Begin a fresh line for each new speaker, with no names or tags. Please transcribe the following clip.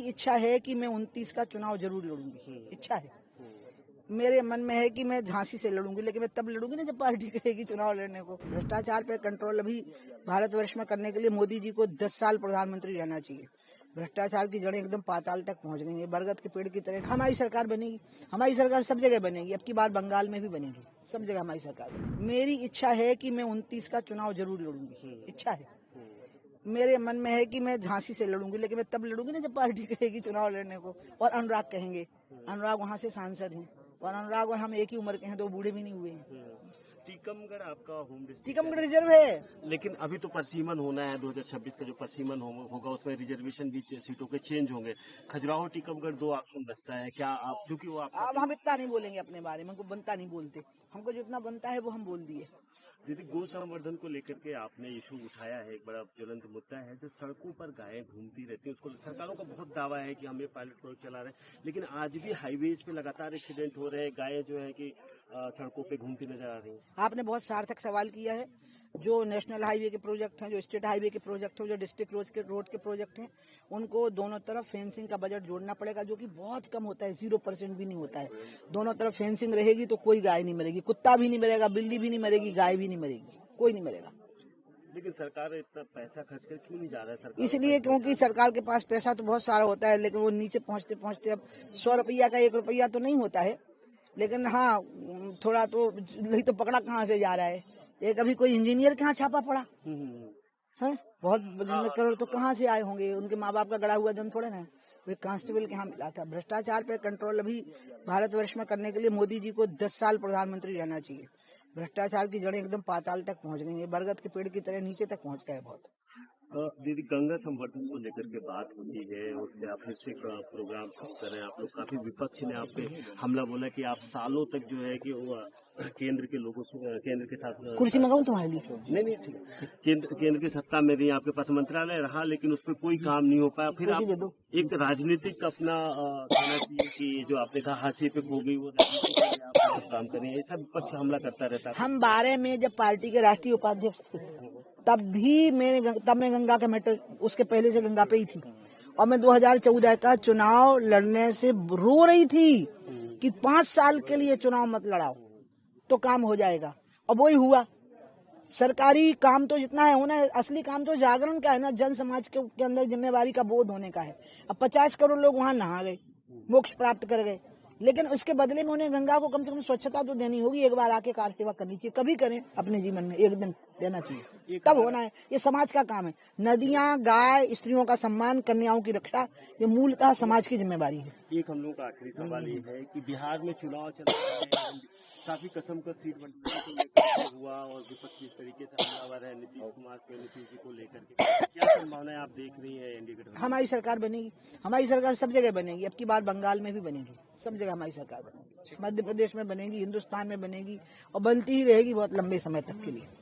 इच्छा है कि मैं 29 का चुनाव जरूर लड़ूंगी। इच्छा है, मेरे मन में है कि मैं झांसी से लड़ूंगी, लेकिन मैं तब लड़ूंगी ना जब पार्टी कहेगी चुनाव लड़ने को। भ्रष्टाचार पे कंट्रोल अभी भारतवर्ष में करने के लिए मोदी जी को 10 साल प्रधानमंत्री रहना चाहिए। भ्रष्टाचार की जड़ें एकदम पाताल तक पहुंच गई है, बरगद के पेड़ की तरह। हमारी सरकार बनेगी, हमारी सरकार सब जगह बनेगी, अब की बार बंगाल में भी बनेगी, सब जगह हमारी सरकार बनेगी। मेरी इच्छा है कि मैं 29 का चुनाव जरूर लड़ूंगी। इच्छा है, मेरे मन में है कि मैं झांसी से लड़ूंगी, लेकिन मैं तब लड़ूंगी ना जब पार्टी कहेगी चुनाव लड़ने को। और अनुराग कहेंगे, अनुराग वहाँ से सांसद हैं, और अनुराग और हम एक ही उम्र के हैं, 2 बूढ़े भी नहीं हुए हैं।
टीकमगढ़ आपका होम डिस्ट्रिक्ट,
टीकमगढ़ रिजर्व है,
लेकिन अभी तो परसीमन होना है। 2026 का जो परसीमन होगा उसमें रिजर्वेशन भी सीटों के चेंज होंगे। खजुराहो टीकमगढ़ 2 ऑप्शन बचता है क्या आप, क्योंकि वो
अब हम इतना नहीं बोलेंगे अपने बारे में, हमको बनता नहीं बोलते, हमको जितना बनता है वो हम बोल दिए।
दीदी, गौ संवर्धन को लेकर के आपने इशू उठाया है, एक बड़ा ज्वलंत मुद्दा है। जो सड़कों पर गायें घूमती रहती हैं, उसको सरकारों का बहुत दावा है कि हम ये पायलट प्रोजेक्ट चला रहे हैं, लेकिन आज भी हाईवेज पे लगातार एक्सीडेंट हो रहे हैं। गायें जो है कि सड़कों पे घूमती नजर आ रही हैं।
आपने बहुत सार्थक सवाल किया है। जो नेशनल हाईवे के प्रोजेक्ट हैं, जो स्टेट हाईवे के प्रोजेक्ट हैं, जो डिस्ट्रिक्ट रोड के प्रोजेक्ट हैं, उनको दोनों तरफ फेंसिंग का बजट जोड़ना पड़ेगा, जो कि बहुत कम होता है, 0% भी नहीं होता है। दोनों तरफ फेंसिंग रहेगी तो कोई गाय नहीं मरेगी, कुत्ता भी नहीं मरेगा, बिल्ली भी नहीं मरेगी, गाय भी नहीं मरेगी, कोई नहीं मरेगा।
लेकिन सरकार इतना पैसा खर्च कर क्यों नहीं जा रहा है? सरकार
इसलिए क्योंकि सरकार के पास पैसा तो बहुत सारा होता है, लेकिन वो नीचे पहुंचते पहुंचते अब 100 रुपया का 1 रुपया तो नहीं होता है, लेकिन हाँ थोड़ा तो नहीं तो पकड़ा कहाँ से जा रहा है। एक अभी कोई इंजीनियर के यहाँ छापा पड़ा है, बहुत जिसमें करोड़ तो कहाँ से आए होंगे, उनके माँ बाप का गड़ा हुआ धन थोड़े ना, वो कांस्टेबल के यहाँ मिला था। भ्रष्टाचार पे कंट्रोल अभी भारतवर्ष में करने के लिए मोदी जी को 10 साल प्रधानमंत्री रहना चाहिए। भ्रष्टाचार की जड़ें एकदम पाताल तक पहुंच गई है, बरगद के पेड़ की तरह नीचे तक पहुंच गए बहुत।
दीदी, गंगा संवर्धन को लेकर के बात होती है, उस पर आप फिर से प्रोग्राम कर रहे हैं। आप लोग काफी विपक्ष ने आप पे हमला बोला कि आप सालों तक जो है कि वो केंद्र के लोगों से, केंद्र के साथ
कुर्सी मंगाऊं तुम्हारे लिए?
नहीं ठीक है। केंद्र की सत्ता में भी आपके पास मंत्रालय रहा, लेकिन उस पर कोई काम नहीं हो पाया। फिर आप एक राजनीतिक अपना कहना चाहिए कि जो आपने कहा हाशिए पे खो गई, वो राजनीतिक के लिए आप सब काम करें, ऐसा विपक्ष हमला करता रहता है।
हम 12 में जब पार्टी के राष्ट्रीय उपाध्यक्ष थे, तब मैं गंगा का मैटर, उसके पहले से गंगा पे ही थी, और मैं 2014 का चुनाव लड़ने से रो रही थी कि 5 साल के लिए चुनाव मत लड़ाओ तो काम हो जाएगा, और वही हुआ। सरकारी काम तो जितना है होना है, असली काम तो जागरण का है ना, जन समाज के अंदर जिम्मेवारी का बोध होने का है। अब 50 करोड़ लोग वहां नहा गए, मोक्ष प्राप्त कर गए, लेकिन उसके बदले में उन्हें गंगा को कम से कम स्वच्छता तो देनी होगी। एक बार आके कार सेवा करनी चाहिए, कभी करें अपने जीवन में, एक दिन देना चाहिए, तब होना है। ये समाज का काम है। नदियां, गाय, स्त्रियों का सम्मान, कन्याओं की रक्षा, ये मूलतः समाज की जिम्मेवारी है।
एक हम लोग का आखिरी सवाल ये है कि बिहार में चुनाव चल रहा है, काफी कसम का सीट बंटवारे को लेकर हुआ, और विपक्ष जिस तरीके से हमलावर है नीतीश कुमार पे, नीतीश जी को लेकर के क्या संभावनाएं आप देख रही है एनडीए गठबंधन?
हमारी सरकार बनेगी, हमारी सरकार सब जगह बनेगी, अब की बार बंगाल में भी बनेगी, सब जगह हमारी सरकार बनेगी, मध्य प्रदेश में बनेगी, हिंदुस्तान में बनेगी, और बनती ही रहेगी बहुत लंबे समय तक के लिए।